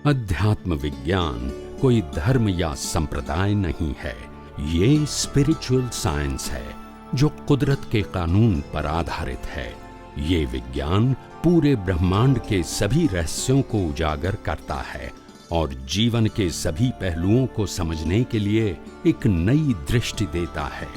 अध्यात्म विज्ञान कोई धर्म या संप्रदाय नहीं है, ये स्पिरिचुअल साइंस है जो कुदरत के कानून पर आधारित है। ये विज्ञान पूरे ब्रह्मांड के सभी रहस्यों को उजागर करता है और जीवन के सभी पहलुओं को समझने के लिए एक नई दृष्टि देता है।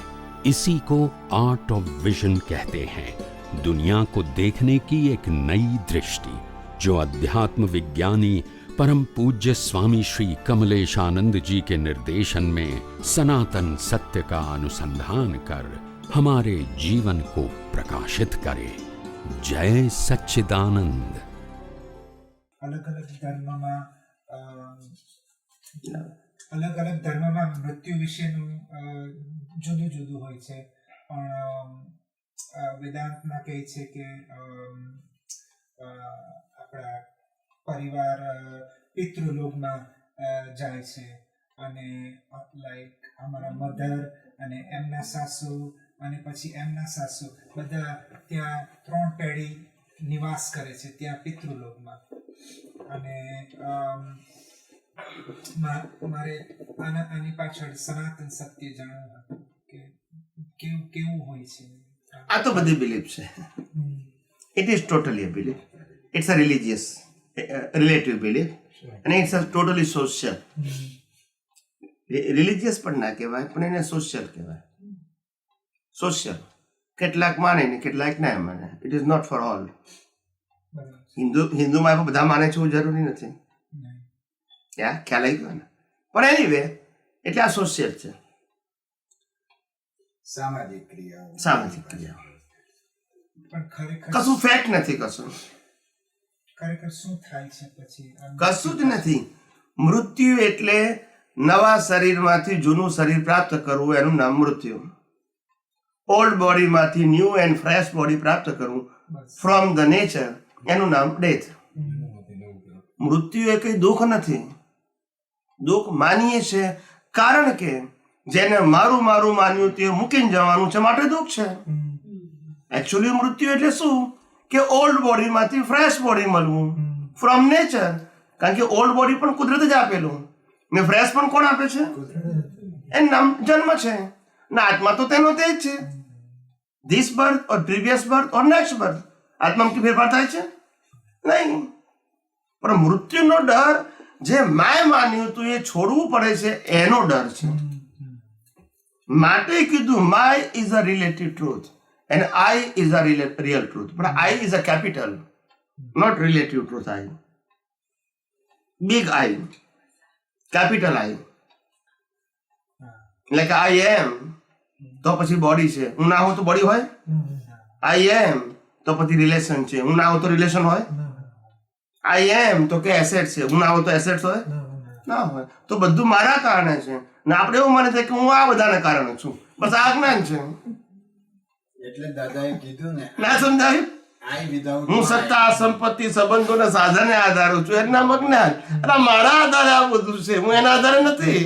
इसी को आर्ट ऑफ विजन कहते हैं, दुनिया को देखने की एक नई दृष्टि, जो अध्यात्म विज्ञानी परम पूज्य स्वामी श्री कमलेशानंद जी के निर्देशन में सनातन सत्य का अनुसंधान कर हमारे जीवन को प्रकाशित करे। जय सच्चिदानंद। अलग अलग धर्म में मृत्यु विषय जुदू जुदू હોય છે, પણ વેદાંતમાં કહે છે કે આપણા પરિવાર પિતૃલોકમાં જાય છે અને લાઈક અમારા મધર અને એમના સાસુ અને પછી એમના સાસુ બધા ત્યાં 3 પેઢી નિવાસ કરે છે ત્યાં પિતૃલોકમાં। અને મારે આની પાછળ સનાતન સત્ય જાણવું હતું કે કેવું હોય છે। આ તો બધી બિલીફ છે. It is totally a belief. It's a religious, relative belief, and it's a totally social. Religious પણ ના કહેવાય, પણ એને સોશિયલ કહેવાય. સોશિયલ કેટલાક માને ને કેટલાક ના માને. It is not for all. હિન્દુમાં બધા માને છે એવું જરૂરી નથી. ખ્યાલ આવી ગયો ને? પણ એનીવે એટલે આ સોશિયલ છે, સામાજિક ક્રિયાઓ. પણ ખરેખર કશું ફેક્ટ નથી, કશું ખરેખર શું થાય છે પછી? કશું જ નથી. મૃત્યુ એટલે નવા શરીરમાંથી જૂનું શરીર પ્રાપ્ત કરવું, એનું નામ મૃત્યુ. ઓલ્ડ બોડીમાંથી ન્યૂ એન્ડ ફ્રેશ બોડી પ્રાપ્ત કરવું ફ્રોમ ધ નેચર, એનું નામ ડેથ. મૃત્યુ એ કઈ દુઃખ નથી. દુઃખ માનીએ છે કારણ કે જેને મારું મારું માન્યું તે મૂકીને જવાનું છે માટે દુઃખ છે. એકચ્યુઅલી મૃત્યુ એટલે શું કે ઓલ્ડ બોડીમાંથી ફ્રેશ બોડી મળવું ફ્રોમ નેચર. કારણ કે ઓલ્ડ બોડી પણ કુદરત જ આપેલું ને ફ્રેશ પણ કોણ આપે છે? એનું નામ જન્મ છે ને આત્મા તો તેનો તે જ છે. This birth or previous birth or next birth, આત્મામાં કે ફેરફાર થાય છે નહીં. પણ મૃત્યુનો ડર જે માય માન્યું હતું એ છોડવું પડે છે, એનો ડર છે. માટે કીધું my is a relative truth and I is a real truth, but I is a capital, not relative truth. I, big I, capital I, like I am તો પછી બોડી છે, હું ના હોઉં તો બોડી હોય? I am તો પછી રિલેશન છે, હું ના હોઉં તો રિલેશન હોય? I am તો કે એસેટ છે, હું ના હોઉં તો એસેટ્સ હોય? ના હોય. તો બધું મારા કારણે છે ને આપણે એવું માને છે કે હું આ બધાના કારણે છું. બસ આ જ્ઞાન છે. એટલે દાદાએ કીધું ને, ના સમજાયું? હું સત્તા સંપત્તિ સંબંધોના સાધને આધારું છું, એના અજ્ઞાન. અરે મારા આધારે આ બધું છે, હું એના આધારે નથી.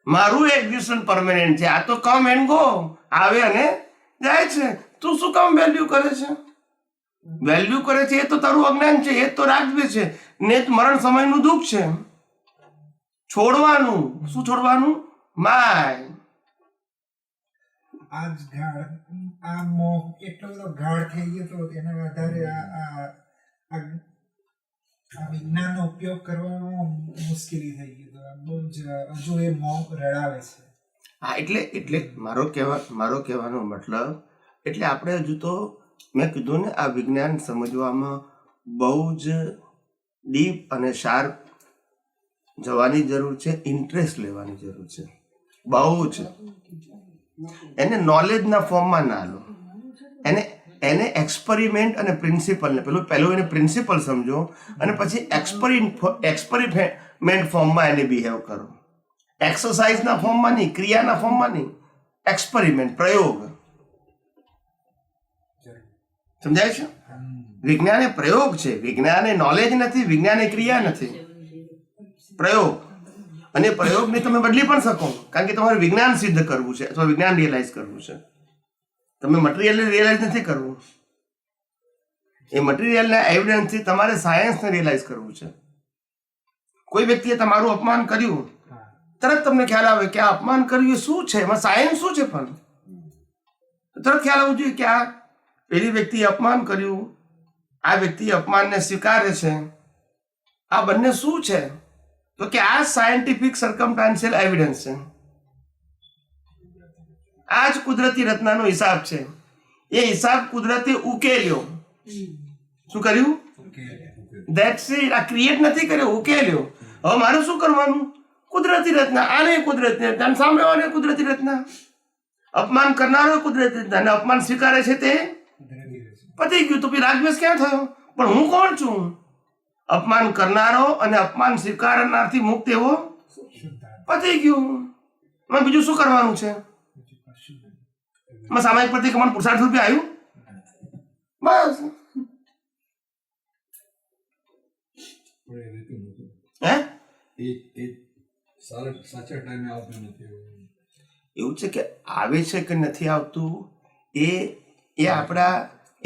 મારું એક્ઝિસ્ટન્સ પરમેનન્ટ છે. આ તો કમ એન્ડ ગો, આવે અને જાય છે. તું શું કામ વેલ્યુ કરે છે? વેલ્યુ કરે છે એ તો તારું અજ્ઞાન છે, એ તો રાજ્ય છે ને મરણ સમયનું દુઃખ છે. છોડવાનું શું? છોડવાનું માય. આજ ગાઢ આ મોહ એટલો બધો ગાઢ થઈ ગયો તો એના આધારે આ વિજ્ઞાનનો ઉપયોગ કરવામાં મુશ્કેલી થઈ ગઈ. તો બહુ જ હજુ એ મોહ રડાવે છે. હા, એટલે મારો કહેવાનો મતલબ, એટલે આપણે હજુ તો મેં કીધું ને, આ વિજ્ઞાન સમજવામાં બહુ જ ડીપ અને શાર્પ જવાની જરૂર છે, ઇન્ટરેસ્ટ લેવાની જરૂર છે બહુ જ. એને નોલેજના ફોર્મમાં ના લો, એને એક્સપેરિમેન્ટ અને પ્રિન્સિપલને પહેલું એને પ્રિન્સિપલ સમજો અને પછી એક્સપેરિમેન્ટ ફોર્મમાં એને બિહેવ કરો. એક્સરસાઇઝના ફોર્મમાં નહીં, ક્રિયાના ફોર્મમાં નહીં, એક્સપેરિમેન્ટ, પ્રયોગ. સમજાય છે? વિજ્ઞાન એ પ્રયોગ છે. વિજ્ઞાન એ નોલેજ નથી, વિજ્ઞાન એ ક્રિયા નથી, પ્રયોગ. અને પ્રયોગને તમે બદલી પણ શકો, કારણ કે તમારે વિજ્ઞાન સિદ્ધ કરવું છે અથવા વિજ્ઞાન રિયલાઇઝ કરવું છે. તમે મટીરિયલ રિયલાઇઝ નથી કરવું, એ મટીરિયલના એવિડન્સથી તમારે સાયન્સને રિયલાઇઝ કરવું છે. કોઈ વ્યક્તિએ તમારું અપમાન કર્યું, હા તરત તમને ખ્યાલ આવે કે આ અપમાન કર્યું એ શું છે, એમાં સાયન્સ શું છે, પણ તરત ખ્યાલ આવવું જોઈએ કે આ પેલી વ્યક્તિએ અપમાન કર્યું, આ વ્યક્તિ અપમાનને સ્વીકારે છે, આ બંને શું છે? તો કે આ સાયન્ટિફિક સર્કમસ્ટાન્શિયલ એવિડન્સ છે. આ જ કુદરતી રચનાનો હિસાબ છે. એ હિસાબ કુદરતે ઉકેલ્યો. શું કર્યું? That's it. આ ક્રિએટ નથી કર્યો, ઉકેલ્યો. હવે મારે શું કરવાનું? કુદરતી રચના, આને કુદરતી રચના, સાંભળવાને કુદરતી રચના, અપમાન કરનારો કુદરતી રચના, અને અપમાન સ્વીકારે છે તે પતી ગયું. તો પછી રાગદ્વેષ ક્યાં થયો? પણ હું કોણ છું? અપમાન કરનારો અને અપમાન સ્વીકારનારથી મુક્ત એવો પતી ગયું. એમાં બીજું શું કરવાનું છે? સામાયિક પ્રતિક્રમણ પુરુષાર્થ રૂપે આવ્યું, બસ. એવું છે કે આવે છે કે નથી આવતું એ આપણા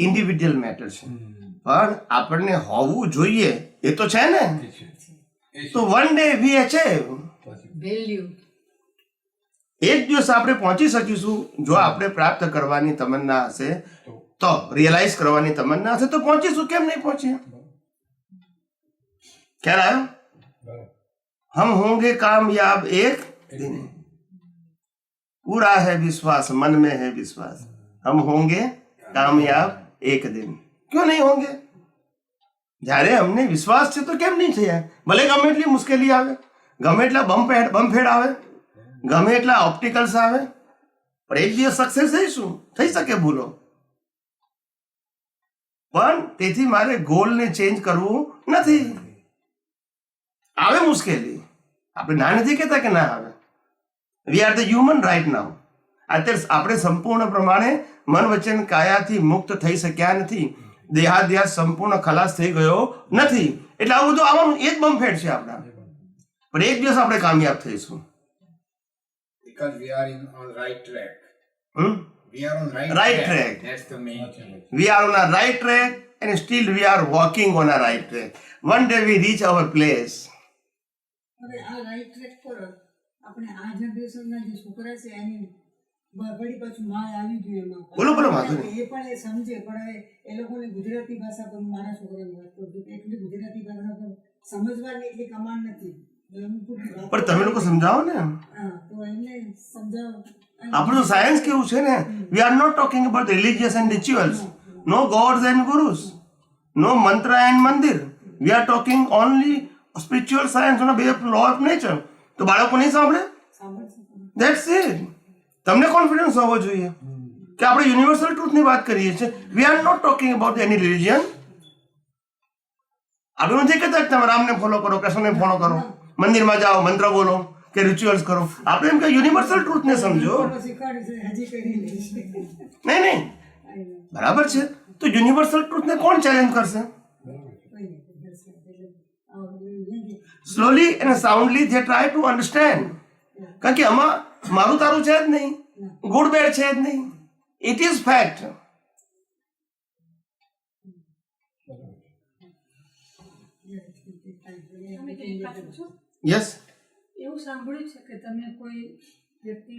ઇન્ડિવિડ્યુઅલ મેટર છે, પણ આપણને હોવું જોઈએ એ તો છે ને. તો વન ડે વી અચીવ. એક દિવસ આપણે પહોંચી શકીશું જો આપણે પ્રાપ્ત કરવાની તમન્ના હશે, તો રિયલાઇઝ કરવાની તમન્ના હશે તો પહોંચીશું. કેમ નહીં પહોંચીએ? ખ્યાલ આવ્યો? हम होंगे कामयाब एक दिन. पूरा है विश्वास, मन में है विश्वास. हम होंगे कामयाब एक दिन. क्यों नहीं होंगे? જ્યારે અમને વિશ્વાસ છે તો કેમ નહીં થયા? ભલે ગમે એટલી મુશ્કેલી આવે, ગમે એટલા બમફેડ આવે, ગમે એટલા ઓપ્ટિકલ્સ આવે, પણ એક દિવસ સક્સેસ થઈશું. થઈ શકે ભૂલો, પણ તેથી મારે ગોલને ચેન્જ કરવું નથી. આવે મુશ્કેલી, આપણે ના નથી કહેતા કે ના આવે. We are the human right now. અત્યારે આપણે સંપૂર્ણ પ્રમાણે મન વચન કાયાથી મુક્ત થઈ શક્યા નથી. દેહાધ્યાસ સંપૂર્ણ ખલાસ થઈ ગયો નથી. એટલે આવું બધું આવવાનું એ જ બમફેડ છે આપણા. પણ એક દિવસ આપણે કામયાબ થઈશું. Because we are on right track. We are on Right track. That's the main thing. We are on a right track and still we are walking on a right track. One day we reach our place. હવે આ right track પર આપણે આ જનરેશનના જે છોકરા છે એની વળી પાછું માળ આવી ગયું એમાં. બોલો, વાંધો નહીં. એ પણ એ સમજે, પણ હવે એ લોકોને ગુજરાતી ભાષા પર મારા છોકરાને વાત કરું છું, એટલી ગુજરાતી ભાષા પર સમજવાની એટલી કમાન નથી. પણ તમે લોકો સમજાવો ને. હા, તો એમને સમજાવો. આપણું સાયન્સ કેવું છે ને, we are not talking about religious and rituals, no gods and gurus, no mantra and mandir. We are talking only spiritual science on base of law of nature. તો બાળકો નહીં સાંભળે? That's it. તમને કોન્ફિડન્સ હોવો જોઈએ કે આપણે યુનિવર્સલ ટ્રુથની વાત કરીએ છીએ. We are not talking about any religion. આપણે નથી કહેતા કે તમે રામને ફોલો કરો, કૃષ્ણને ફોલો કરો, મંદિરમાં જાઓ, મંત્ર બોલો કે રિચ્યુઅલ્સ કરો. આપણે એમ કે યુનિવર્સલ ટ્રુથને સમજો. નહીં, બરાબર છે. તો યુનિવર્સલ ટ્રુથને કોણ ચેલેન્જ કરશે? સ્લોલી અને સાઉન્ડલી they try to understand. કારણ કે આમાં મારું તારું છે જ નહીં, ગુડ બેડ છે જ નહીં. It is fact. યસ. એવું સાંભળ્યું છે કે તમે કોઈ વ્યક્તિ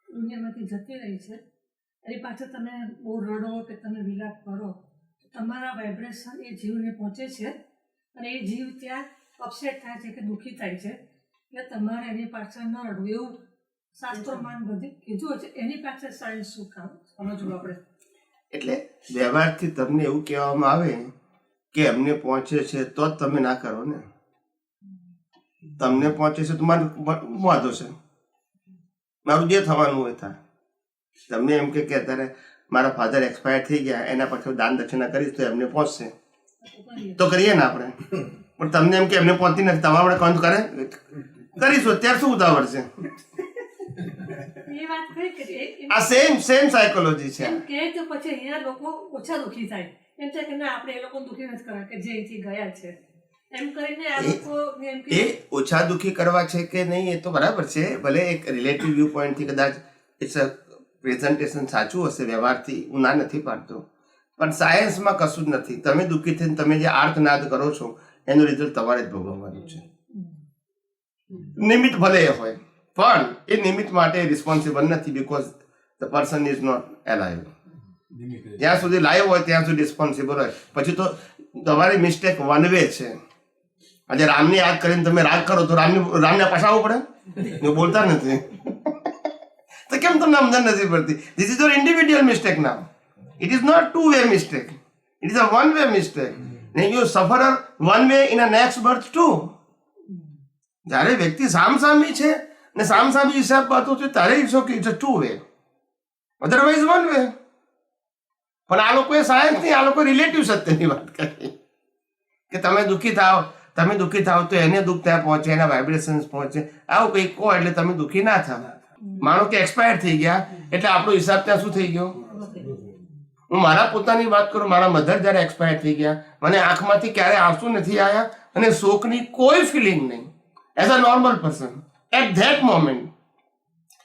દુનિયામાંથી જતી રહી છે, એની પાછળ તમે બહુ રડો કે તમે વિલાપ કરો, તમારા વાઇબ્રેશન એ જીવને પહોંચે છે અને એ જીવ ત્યાં અપસેટ થાય છે કે દુઃખી થાય છે. એટલે તમારે એની પાછળ ન રડવું, એવું શાસ્ત્રોમાં બધી કીધું છે. એની પાછળ સાયન્સ શું કામ સમજવું આપણે? એટલે વ્યવહારથી તમને એવું કહેવામાં આવે કે એમને પહોંચે છે તો જ તમે ના કરો ને. તમને પહોંચે છે તો મારે વાંધો છે, મારું જે થવાનું હોય થાય. તમને એમ કે અત્યારે મારા ફાધર એક્સપાયર થઈ ગયા, એના પછી દાન દક્ષિણા કરીશ તો એમને પહોંચશે, તો કરીએ ને આપણે. પણ તમને એમ કે એમને પહોંચતી નથી, તમારે કોણ કરે કરીશું, અત્યારે શું ઉતાવળ છે? એ વાત કરી કે આ સેમ સાયકોલોજી છે. એમ કહે તો પછી અહીંયા લોકો ઓછા દુઃખી થાય. એમ છે કે ના, આપણે એ લોકો દુઃખી નથી કરવા કે જે અહીંથી ગયા છે, એમ કરીને આ લોકો એમ કે એ ઓછા દુઃખી કરવા છે કે નહીં એ તો બરાબર છે. ભલે એક રિલેટિવ વ્યૂ પોઈન્ટથી કદાચ ઇટ્સ અ પ્રેઝન્ટેશન સાચું હશે, વ્યવહારથી હું ના નથી પાડતો, પણ સાયન્સમાં કશું જ નથી. તમે દુઃખી થઈને તમે જે આર્તનાદ કરો છો એનું રિઝલ્ટ તમારે જ ભોગવવાનું છે. નિમિત્ત ભલે એ હોય પણ એ નિમિત્ત માટે રિસ્પોન્સિબલ નથી, because the person is not alive. જ્યાં સુધી લાઈવ હોય ત્યાં સુધી રિસ્પોન્સિબલ હોય. પછી તો તમારી મિસ્ટેક વન વે છે. આજે રામને યાદ કરીને તમે રાગ કરો તો રામને પછાવવું પડે, એ બોલતા નથી તો કેમ તમને સમજણ નથી પડતી? This is your individual mistake now. It is not two way mistake, it is a one way mistake. You suffer one way in a next birth too. જ્યારે વ્યક્તિ સામસામી છે ને સામસામી હિસાબ બાતો છે ત્યારે it's okay, it's a two way, otherwise one way. પણ આ લોકોએ સાયન્સ નહીં, આ લોકો રિલેટિવ સત્યની વાત કરી કે તમે દુઃખી થાવ તો એને દુઃખ ત્યાં પહોંચે, એના વાઇબ્રેશન્સ પહોંચે. આવું કંઈક કહો એટલે તમે દુઃખી ના થાવ. માનો કે એક્સપાયર થઈ ગયા એટલે આપણો હિસાબ ત્યાં શું થઈ ગયો? હું મારા પોતાની વાત કરું, મારા મધર જ્યારે એક્સપાયર થઈ ગયા, મને આંખમાંથી ક્યારે આંસુ નથી આવ્યા અને શોકની કોઈ ફિલિંગ નહીં. As a normal person at that moment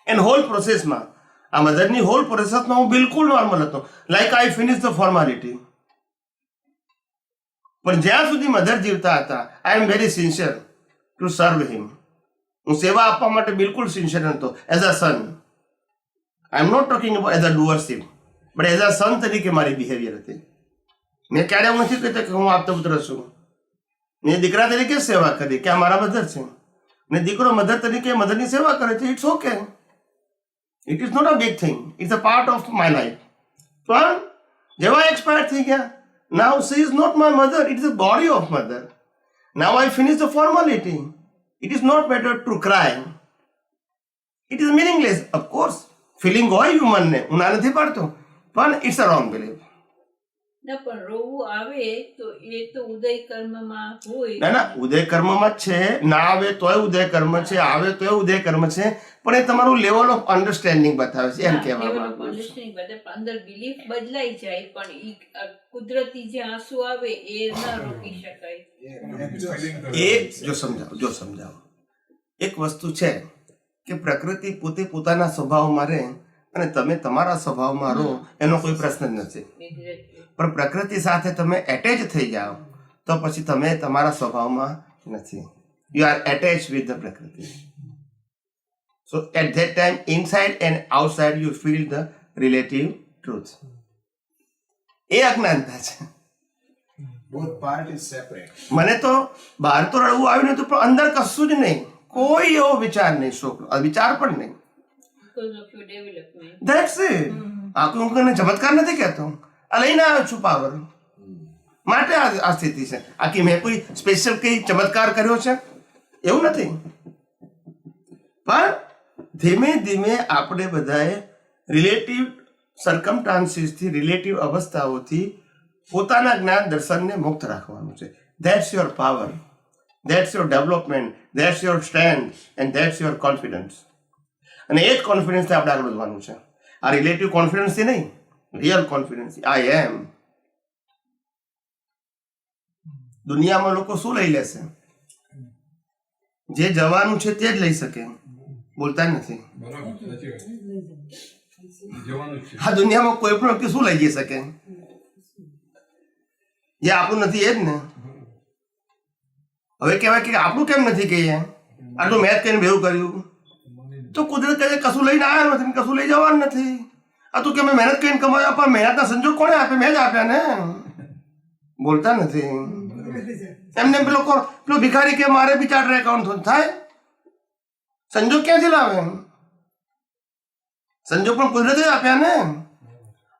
and whole પ્રોસેસમાં, આ મધરની હોલ પ્રોસેસમાં હું બિલકુલ નોર્મલ હતો, like I finish the formality. પણ જ્યાં સુધી મધર જીવતા હતા, I am very sincere to serve him. હું સેવા આપવા માટે બિલકુલ સિન્સિયર હતો as a son. I am not talking about as a duership, but as a son તરીકે મારી બિહેવિયર હતી. મેં ક્યારે એવું નથી કહેતો કે હું આપતો પુત્ર છું. મેં દીકરા તરીકે સેવા કરી કે આ મારા મધર છે, ને દીકરો મધર તરીકે મધરની સેવા કરે છે. It's okay, it is not a big thing, it's a part of my life. પણ જેવા એક્સપાયર થઈ ગયા, now she is not my mother, it is a body of mother. Now I finish the formality. It is not better to cry, it is meaningless. Of course feeling હોય હ્યુમનને, હું ના નથી પાડતો, પણ ઇટ્સ અ રોંગ બિલીફ. ના પણ રોવું આવે તો એ તો ઉદય કર્મમાં હોય. ના ઉદય કર્મમાં જ છે, ના આવે તોય ઉદય કર્મ છે, આવે તોય ઉદય કર્મ છે. પણ એ તમારું લેવલ ઓફ અન્ડરસ્ટેન્ડિંગ બતાવે છે, એમ કહેવા માંગુ છું. અંદર બિલીફ બદલાઈ જાય પણ કુદરતી જે આંસુ આવે એ ના રોકી શકાય. એ જો સમજાવો એક વસ્તુ છે કે પ્રકૃતિ પોતે પોતાના સ્વભાવમાં રહે અને તમે તમારા સ્વભાવમાં રહો, એનો કોઈ પ્રશ્ન જ નથી. પણ પ્રકૃતિ સાથે તમે એટેચ થઈ જાઓ તો પછી તમે તમારા સ્વભાવમાં નથી. You are attach with the prakriti. So at that time inside and outside you feel the relative truth. એ અજ્ઞાનતા છે. Both part is separate. મને તો બહાર તો રડવું આવ્યું નતું, પણ અંદર કશું જ નહીં, કોઈ એવો વિચાર નહીં, શોક વિચાર પણ નહીં. Because of your development. That's it. આ કોઈ હું ચમત્કાર નથી કહેતો, આ લઈને આવ્યો છું પાવર માટે. આ સ્થિતિ છે આખી. મેં કોઈ સ્પેશિયલ કઈ ચમત્કાર કર્યો છે એવું નથી. પણ ધીમે ધીમે આપણે બધાએ રિલેટિવ સર્કમસ્ટાન્સીસથી, રિલેટિવ અવસ્થાઓથી પોતાના જ્ઞાન દર્શનને મુક્ત રાખવાનું છે. That's your power, that's your development, that's your strength and that's your confidence. અને એ જ કોન્ફિડન્સથી આપણે આગળ વધવાનું છે. આ રિલેટિવ કોન્ફિડન્સથી નહીં, રિયલ કોન્ફિડન્સ. આઈ એમ. દુનિયામાં લોકો શું લઈ લેશે? જે જવાનું છે તે જ લઈ શકે, બોલતા નથી. આ દુનિયામાં કોઈ પણ વ્યક્તિ શું લઈ જઈ શકે? જે આપણું નથી એ જ ને. હવે કહેવાય કે આપણું કેમ નથી કહીએ, આટલું મેચ કરીને ભેગું કર્યું તો કુદરત કહે કશું લઈને આવ્યા નથી, કશું લઈ જવાનું નથી. આ તું કે મેં મહેનત કરીને કમાયા, પણ મહેનતના સંજોગ કોણે આપે? મેં જ આપ્યા ને. બોલતા નથી. એમને પેલો ભિખારી કે મારે બી ચાર્ટર એકાઉન્ટ થાય, સંજોગ ક્યાંથી લાવે? સંજોગ પણ કુદરતે આપ્યા ને.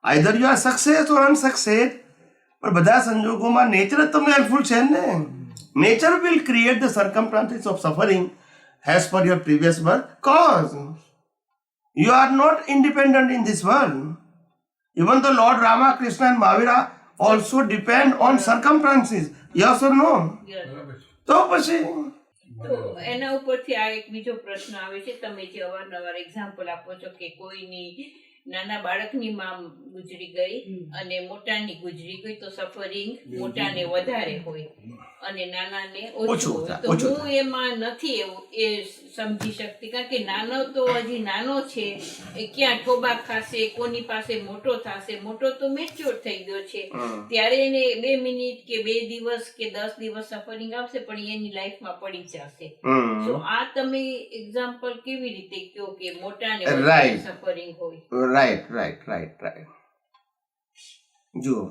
Either you are success or unsuccess. પણ બધા સંજોગોમાં નેચર જ તમને હેલ્પફુલ છે ને. Nature will create the circumstances of suffering as per your previous birth cause. You are not independent in this world. Even the Lord Rama, Krishna and Mahavira also depend on circumstances. Yes or no? તો પછી તો એના ઉપરથી આ એક બીજો પ્રશ્ન આવે છે. તમે જે અવારનવાર એક્ઝામ્પલ આપો છો કે કોઈની નાના બાળકની માં ગુજરી ગઈ અને મોટાની ગુજરી ગઈ તો સફરિંગ મોટાને વધારે હોય અને નાનાને ઓછું હોય. તો હું એમાં નથી એવું એ સમજી શકતી, કારણ કે નાનો તો હજી નાનો છે, એ ક્યાં ઠોબા ખાશે, કોની પાસે મોટો થશે. મોટો તો મેચ્યોર થઈ ગયો છે, ત્યારે એને 2 મિનિટ કે 2 દિવસ કે 10 દિવસ સફરિંગ આવશે, પણ એ એની લાઈફમાં પડી જશે. તો આ તમે એક્ઝામ્પલ કેવી રીતે કહો કે મોટાને Right. સફરિંગ હોય? રાઈટ. જુઓ,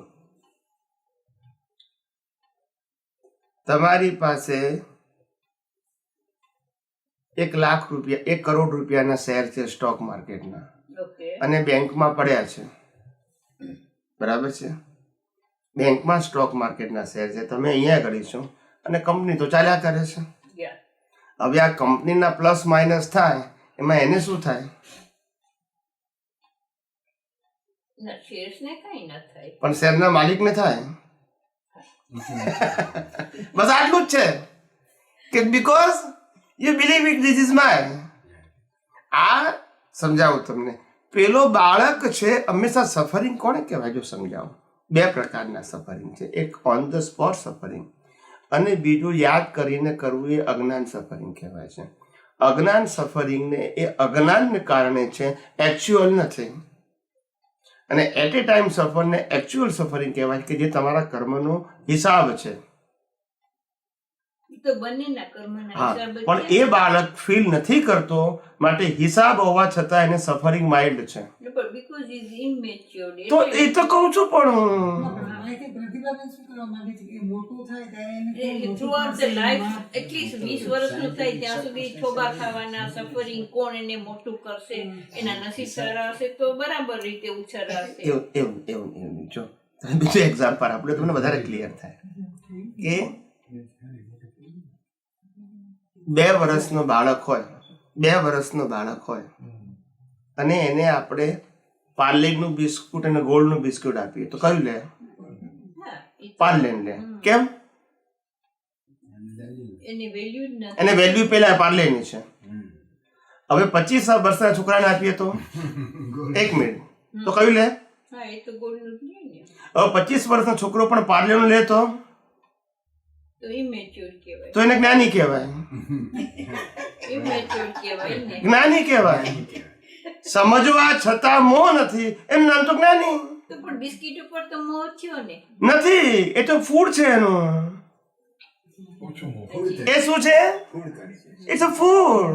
તમારી પાસે 1 લાખ રૂપિયા 1 કરોડ રૂપિયાના શેર છે સ્ટોક માર્કેટના, ઓકે, અને બેંકમાં પડ્યા છે, બરાબર છે? બેંકમાં સ્ટોક માર્કેટના શેર છે, તમે અહીંયા કરીશો અને કંપની તો ચાલ્યા કરે છે. હવે આ કંપનીના પ્લસ માઇનસ થાય, એમાં એને શું થાય? ના, શેર્સ ને કઈ ન થાય, પણ શેરના માલિકને થાય. બસ આટલું જ છે કે because you believe it this is my. આ સમજાવું તમને. પેલો બાળક છે, હંમેશા સફરિંગ કોને કહેવાય? જો સમજાવું, 2 પ્રકારના સફરિંગ છે. એક ઓન ધ સ્પોટ સફરિંગ અને બીજું યાદ કરીને કરવું, એ અજ્ઞાન સફરિંગ કહેવાય છે. અજ્ઞાન સફરિંગને એ અજ્ઞાનને કારણે છે, એકચ્યુઅલ નથી. અને એટ એ ટાઈમ સફરને એકચ્યુઅલ સફરિંગ કહેવાય કે જે તમારા કર્મનો હિસાબ છે. તો બંનેના કર્મના હા, હિસાબે પણ એ બાળક ફીલ નથી કરતો, માટે હિસાબ હોવા છતાં એને સફરિંગ માઇલ્ડ છે. પણ because he is immature, તો એ તો કહું છું, પણ અહીંથી પ્રતિભાબેન શું કરવા માંગે છે કે મોટું થાય ત્યારે એને એટલે throughout the life, at least 20 વર્ષનું થાય ત્યાં સુધી ઠોબા ખાવાના, સફરિંગ, કોણ એને મોટું કરશે, એના નસીબ સારા હશે તો બરાબર રીતે ઉછરાશે. એવું જો તમે બીજું એક્ઝામ્પલ આપણે તમને વધારે ક્લિયર થાય કે 2 વર્ષનો બાળક હોય અને એને આપણે પાર્લેનું બિસ્કુટ અને ગોલ્ડનું બિસ્કુટ આપીએ તો કયું લે? હા, પાર્લેન લે. કેમ? એની વેલ્યુ જ નથી. એને વેલ્યુ પેલા પાર્લેની છે. હવે 25 વર્ષના છોકરાને આપીએ તો 1 મિનિટ તો કયું લે? હા, એ તો ગોળનું જ લે ને. હવે 25 વર્ષનો છોકરો પણ પાર્લેનું લે તો immature કહેવાય. તો એને જ્ઞાની કહેવાય. Immature કહેવાય ને. જ્ઞાની કહેવાય. સમજવા છતાં મોહ નથી, એનું નામ તો જ્ઞાની તો પણ બિસ્કિટ ઉપર તો મોહ થયો ને. નથી. એ તો ફૂડ છે એનું. એ શું છે? It's a food.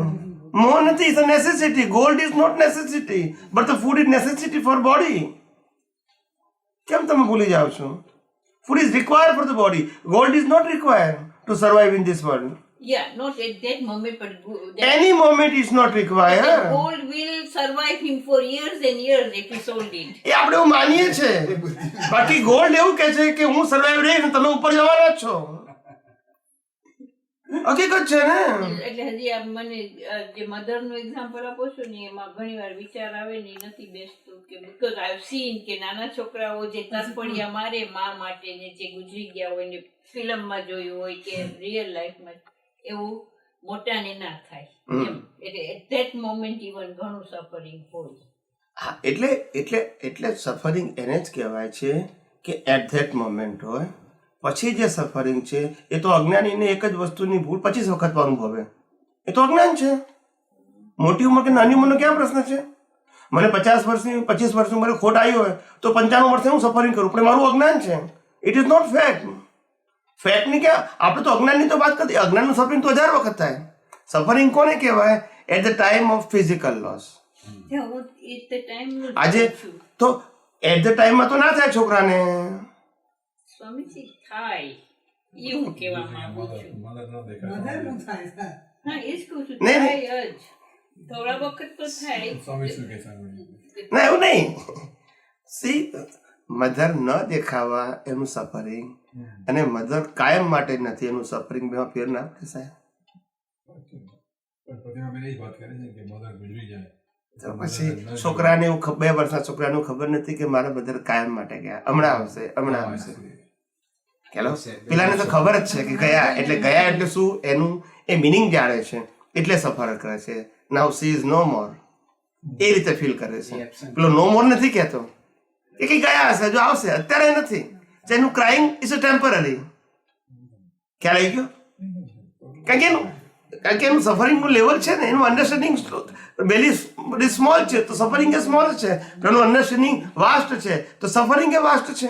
મોહ નથી, it's a necessity. Gold is not necessity, but the food is necessity for body. કેમ તમે ભૂલી જાઓ છો? Food is required for the body. Gold is not required to survive in this world. Yeah, not at that moment, but Any moment is not required. gold will survive him for years and years if he sold it. એ આપણે એવું માનીએ છે. બાકી gold એવું કહે છે કે હું સર્વાઈવ રહીશ ને તમે ઉપર જવાના જ છો. હકીકત છે ને. એટલે હજી આ મને જે મધરનું એક્ઝામ્પલ આપો છો ને એમાં ઘણી વાર વિચાર આવે ને એ નથી બેસતું કે બીકોઝ આઈ હેવ સીન કે નાના છોકરાઓ જે તરફડિયા મારે મા માટે ને જે ગુજરી ગયા હોય ને ફિલ્મમાં જોયું હોય કે રિયલ લાઈફમાં, એવું મોટાને ના થાય એમ. એટલે એટ ધેટ મોમેન્ટ ઇવન ઘણું સફરિંગ હોય. હા, એટલે સફરિંગ એને જ કહેવાય છે કે એટ ધેટ મોમેન્ટ હોય. પછી જે સફરિંગ છે એ તો અજ્ઞાનીને એક જ વસ્તુની ભૂલ 25 વખત અનુભવે, એ તો અજ્ઞાન છે. મોટી ઉંમર કે નાની ઉંમરનો ક્યાં પ્રશ્ન છે? મને 25 વર્ષની ઉંમરે ખોટ આવી હોય તો 95 વર્ષે હું સફરિંગ કરું, પણ મારું અજ્ઞાન છે. It is not fact. ફેક્ટની ક્યાં? આપણે તો અજ્ઞાનની તો વાત કરતી. અજ્ઞાનનું સફરિંગ તો 1000 વખત થાય. સફરિંગ કોને કહેવાય? At the time of physical loss. આજે તો એટ ધ ટાઈમમાં તો ના થાય છોકરાને. સ્વામીજી થાય એ હું કહેવા માંગુ છું. વધારેનું થાય સર. હા, એ જ કહું છું. નહીં, થાય જ થોડા વખત તો થાય. ના, એવું નહીં. સી મધર ન દેખાવા એનું સફરિંગ અને મધર કાયમ માટે નથી એનું સફરિંગ, બેમાં ફેર ના પડે સાહેબ. તો પછી છોકરાને એવું 2 વર્ષના છોકરાને ખબર નથી કે મારા મધર કાયમ માટે ગયા, હમણાં આવશે. હેલો, પેલાને તો ખબર જ છે કે ગયા એટલે શું, એનું એ મિનિંગ જાણે છે એટલે સફર કરે છે. નાઉ સી ઇઝ નો મોર. એ રીતે ફીલ કરે છે. પેલો નો મોર નથી કહેતો એ કઈ ગયા હશે, જો આવશે, અત્યારે નથી. એનું ક્રાઇંગ ઇઝ અ ટેમ્પરરી. ખ્યાલ આવી ગયો? કારણ કે એનું સફરિંગનું લેવલ છે ને, એનું અન્ડરસ્ટેન્ડિંગ વેરી સ્મોલ છે, તો સફરિંગ એ સ્મોલ છે. એનું અન્ડરસ્ટેન્ડિંગ વાસ્ટ છે, તો સફરિંગ એ વાસ્ટ છે.